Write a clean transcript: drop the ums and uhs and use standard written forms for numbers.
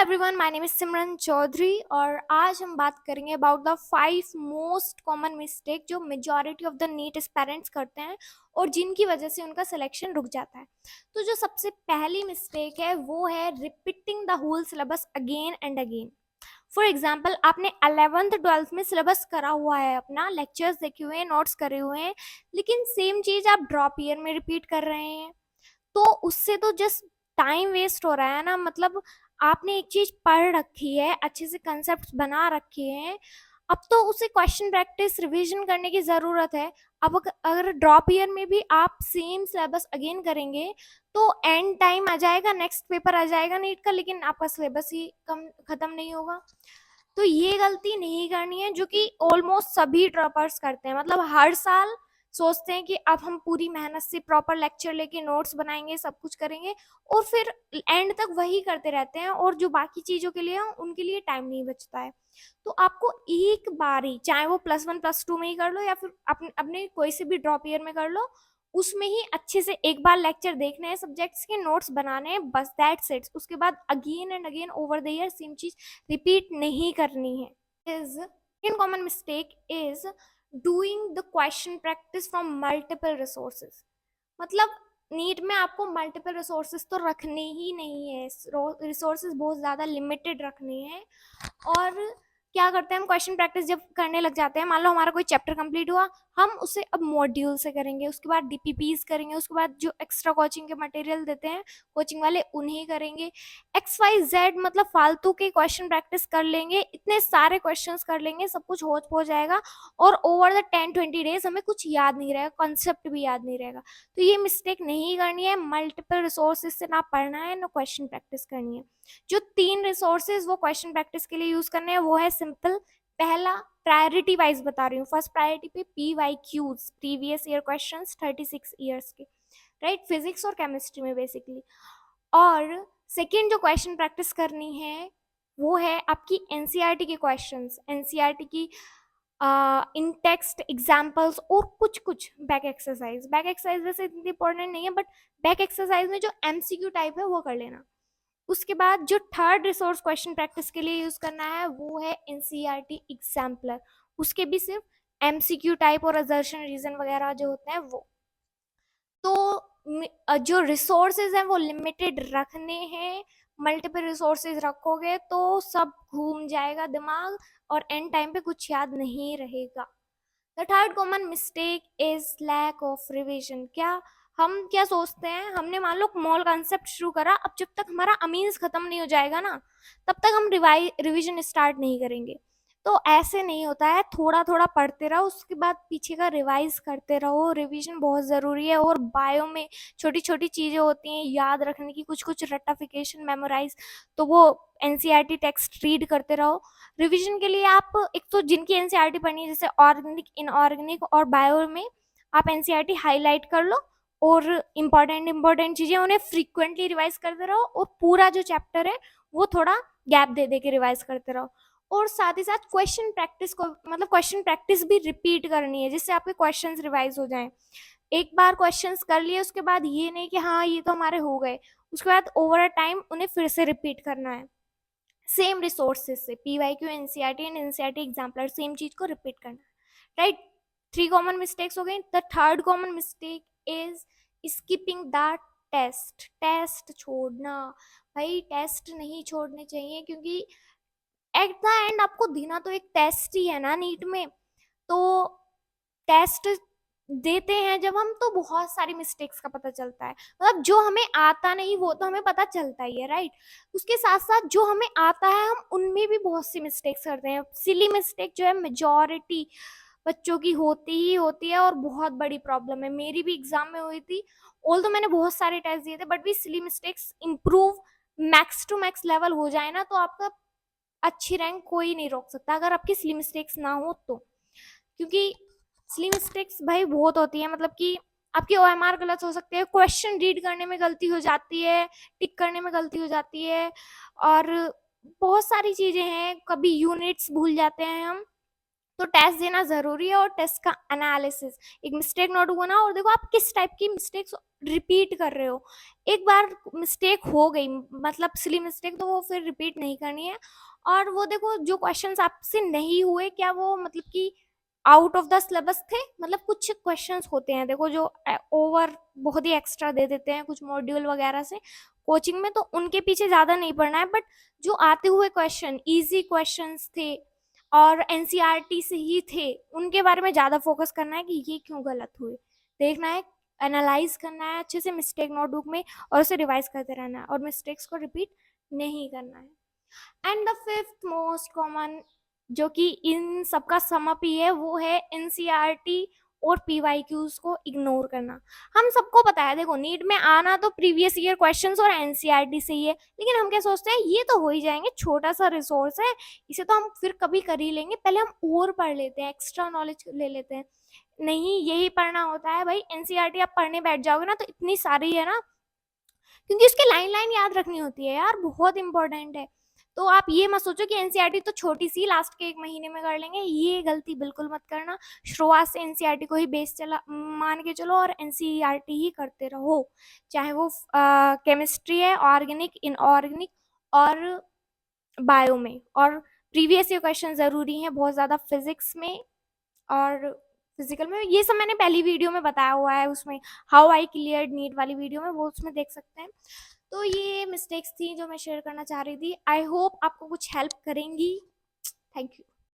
Everyone, my name is Simran Chaudhary और आज हम बात करेंगे about the 5 most common mistake जो majority of the NEET aspirants करते हैं और जिनकी वजह से उनका सिलेक्शन रुक जाता है। तो जो सबसे पहली मिस्टेक है वो है repeating the whole syllabus again and again. For example, आपने 11th 12th में सिलेबस करा हुआ है, अपना लेक्चर्स देखे हुए हैं, नोट्स करे हुए हैं, लेकिन सेम चीज आप ड्रॉप ईयर में रिपीट कर रहे हैं। तो उससे तो जस्ट टाइम वेस्ट हो रहा है ना। मतलब आपने एक चीज पढ़ रखी है, अच्छे से कंसेप्ट बना रखे हैं, अब तो उसे क्वेश्चन प्रैक्टिस रिवीजन करने की जरूरत है। अब अगर ड्रॉप ईयर में भी आप सेम सिलेबस अगेन करेंगे तो एंड टाइम आ जाएगा, नेक्स्ट पेपर आ जाएगा नीट का, लेकिन आपका सिलेबस ही कम खत्म नहीं होगा। तो ये गलती नहीं करनी है जो कि ऑलमोस्ट सभी ड्रॉपर्स करते हैं। मतलब हर साल सोचते हैं कि अब हम पूरी मेहनत से प्रॉपर लेक्चर लेके नोट्स बनाएंगे, सब कुछ करेंगे, और फिर एंड तक वही करते रहते हैं और जो बाकी चीजों के लिए उनके लिए टाइम नहीं बचता है। तो आपको एक बार ही, चाहे वो +1 +2 में ही कर लो या फिर अपने अपने कोई से भी ड्रॉप ईयर में कर लो, उसमें ही अच्छे से एक बार लेक्चर देखने हैं, सब्जेक्ट्स के नोट्स बनाने हैं, बस दैट्स इट। उसके बाद again and again over the year same चीज रिपीट नहीं करनी है। Is in common mistake is doing the question practice from multiple resources. मतलब नीट में आपको मल्टीपल रिसोर्सेज तो रखने ही नहीं है, रिसोर्सेज बहुत ज़्यादा लिमिटेड रखने हैं। और क्या करते हैं हम, क्वेश्चन प्रैक्टिस जब करने लग जाते हैं, मान लो हमारा कोई चैप्टर कंप्लीट हुआ, हम उसे अब मॉड्यूल से करेंगे, उसके बाद डीपीपीज करेंगे, उसके बाद जो एक्स्ट्रा कोचिंग के मटेरियल देते हैं कोचिंग वाले उन्हें करेंगे। XYZ मतलब फालतू के क्वेश्चन प्रैक्टिस कर लेंगे, इतने सारे क्वेश्चंस कर लेंगे, सब कुछ होच हो जाएगा और ओवर द 10-20 डेज हमें कुछ याद नहीं रहेगा, कॉन्सेप्ट भी याद नहीं रहेगा। तो ये मिस्टेक नहीं करनी है। मल्टीपल रिसोर्सेज से ना पढ़ना है ना क्वेश्चन प्रैक्टिस करनी है। जो 3 रिसोर्सेज वो क्वेश्चन प्रैक्टिस के लिए यूज करने हैं वो है सिंपल। पहला, प्रायोरिटी वाइज बता रही हूँ, फर्स्ट प्रायोरिटी पे PYQs, previous year questions 36 years के, राइट, फिजिक्स और केमिस्ट्री में बेसिकली। और सेकेंड जो क्वेश्चन प्रैक्टिस करनी है वो है आपकी एनसीईआरटी के क्वेश्चंस, एनसीईआरटी की इन टेक्स्ट एग्जाम्पल्स और कुछ कुछ बैक एक्सरसाइज। बैक एक्सरसाइज वैसे इतनी इंपॉर्टेंट नहीं है, बट बैक एक्सरसाइज में जो MCQ टाइप है वो कर लेना। उसके बाद जो थर्ड रिसोर्स क्वेश्चन प्रैक्टिस के लिए यूज करना है वो है एनसीईआरटी एग्जाम्पलर। उसके भी सिर्फ MCQ टाइप और असर्शन रीजन वगैरह जो होते हैं वो। तो जो रिसोर्सेज हैं वो लिमिटेड रखने हैं। मल्टीपल रिसोर्सेज रखोगे तो सब घूम जाएगा दिमाग और एंड टाइम पे कुछ याद नहीं रहेगा। The third common mistake is lack of revision. हम क्या सोचते हैं, हमने मान लो मॉल कॉन्सेप्ट शुरू करा, अब जब तक हमारा अमीन्स खत्म नहीं हो जाएगा ना तब तक हम रिविजन स्टार्ट नहीं करेंगे। तो ऐसे नहीं होता है, थोड़ा थोड़ा पढ़ते रहो, उसके बाद पीछे का रिवाइज करते रहो। रिवीजन बहुत ज़रूरी है। और बायो में छोटी छोटी चीज़ें होती हैं याद रखने की, कुछ कुछ रट्टाफिकेशन, मेमोराइज, तो वो NCERT टेक्स्ट रीड करते रहो। रिवीजन के लिए आप एक तो जिनकी NCERT पढ़नी है, जैसे ऑर्गेनिक, इनऑर्गेनिक और बायो में, आप NCERT हाईलाइट कर लो और इम्पॉर्टेंट चीज़ें उन्हें फ्रीक्वेंटली रिवाइज करते रहो, और पूरा जो चैप्टर है वो थोड़ा गैप दे दे के रिवाइज करते रहो। और साथ ही साथ क्वेश्चन प्रैक्टिस को, मतलब क्वेश्चन प्रैक्टिस भी रिपीट करनी है जिससे आपके क्वेश्चंस रिवाइज हो जाएं। एक बार क्वेश्चंस कर लिए उसके बाद ये नहीं कि हाँ ये तो हमारे हो गए, उसके बाद ओवर अ टाइम उन्हें फिर से रिपीट करना है सेम रिसोर्सेज से। PYQ, NCERT and NCERT exemplar, same चीज को रिपीट करना है, राइट। 3 कॉमन मिस्टेक्स हो गई। The third common mistake is skipping the test. Test छोड़ना, भाई टेस्ट नहीं छोड़ने चाहिए, क्योंकि एट द एंड आपको देना तो एक टेस्ट ही है ना नीट में। तो टेस्ट देते हैं जब हम, तो बहुत सारी मिस्टेक्स का पता चलता है। मतलब जो हमें आता नहीं वो तो हमें पता चलता ही है, राइट। उसके साथ साथ जो हमें आता है हम उनमें भी बहुत सी मिस्टेक्स करते हैं। सिली मिस्टेक जो है मेजॉरिटी बच्चों की होती ही होती है और बहुत बड़ी प्रॉब्लम है। मेरी भी एग्जाम में हुई थी, ऑल तो मैंने बहुत सारे टेस्ट दिए थे, बट भी silly mistakes improve max to max level हो जाए ना तो आपका अच्छी रैंक कोई नहीं रोक सकता, अगर आपकी सिली मिस्टेक्स ना हो तो। क्योंकि सिली मिस्टेक्स भाई बहुत होती है, मतलब कि आपकी OMR गलत हो सकती है, क्वेश्चन रीड करने में गलती हो जाती है, टिक करने में गलती हो जाती है, और बहुत सारी चीजें हैं, कभी यूनिट्स भूल जाते हैं हम। तो टेस्ट देना जरूरी है और टेस्ट का एनालिसिस, एक मिस्टेक नोट बनाओ और देखो आप किस टाइप की मिस्टेक्स रिपीट कर रहे हो। एक बार मिस्टेक हो गई, मतलब सिली मिस्टेक, तो वो फिर रिपीट नहीं करनी है। और वो देखो, जो क्वेश्चंस आपसे नहीं हुए, क्या वो मतलब कि आउट ऑफ द सिलेबस थे? मतलब कुछ क्वेश्चंस होते हैं देखो जो ओवर बहुत ही एक्स्ट्रा दे देते हैं कुछ मॉड्यूल वगैरह से कोचिंग में, तो उनके पीछे ज्यादा नहीं पढ़ना है। बट जो आते हुए क्वेश्चन इजी क्वेश्चंस थे और एनसीईआरटी से ही थे, उनके बारे में ज्यादा फोकस करना है कि ये क्यों गलत हुए, देखना है, एनालाइज करना है अच्छे से मिस्टेक नोटबुक में, और उसे रिवाइज करते रहना है और मिस्टेक्स को रिपीट नहीं करना है। And the fifth most common, जो कि इन सबका समअप ही है, वो है एनसीईआरटी और पीवाईक्यूज को इग्नोर करना। हम सबको पता है, देखो नीट में आना तो प्रीवियस ईयर क्वेश्चंस और एनसीईआरटी से ही है, लेकिन हम क्या सोचते हैं, ये तो हो ही जाएंगे, छोटा सा रिसोर्स है, इसे तो हम फिर कभी कर ही लेंगे, पहले हम और पढ़ लेते हैं, एक्स्ट्रा नॉलेज ले लेते हैं। नहीं, यही पढ़ना होता है भाई। एनसीईआरटी आप पढ़ने बैठ जाओगे ना तो इतनी सारी है ना, क्योंकि उसके लाइन लाइन याद रखनी होती है यार, बहुत इंपॉर्टेंट है। तो आप ये मत सोचो कि एनसीईआरटी तो छोटी सी लास्ट के 1 महीने में कर लेंगे, ये गलती बिल्कुल मत करना। शुरुआत से एनसीईआरटी को ही बेस चला मान के चलो और एनसीईआरटी ही करते रहो, चाहे वो केमिस्ट्री है, ऑर्गेनिक, इनऑर्गेनिक और बायो में। और प्रीवियस ईयर क्वेश्चन जरूरी हैं बहुत ज्यादा फिजिक्स में और फिजिकल में, ये सब मैंने पहली वीडियो में बताया हुआ है, उसमें हाउ आई क्लियर्ड नीट वाली वीडियो में, वो उसमें देख सकते हैं। तो ये मिस्टेक्स थी जो मैं शेयर करना चाह रही थी। आई होप आपको कुछ हेल्प करेंगी। Thank you.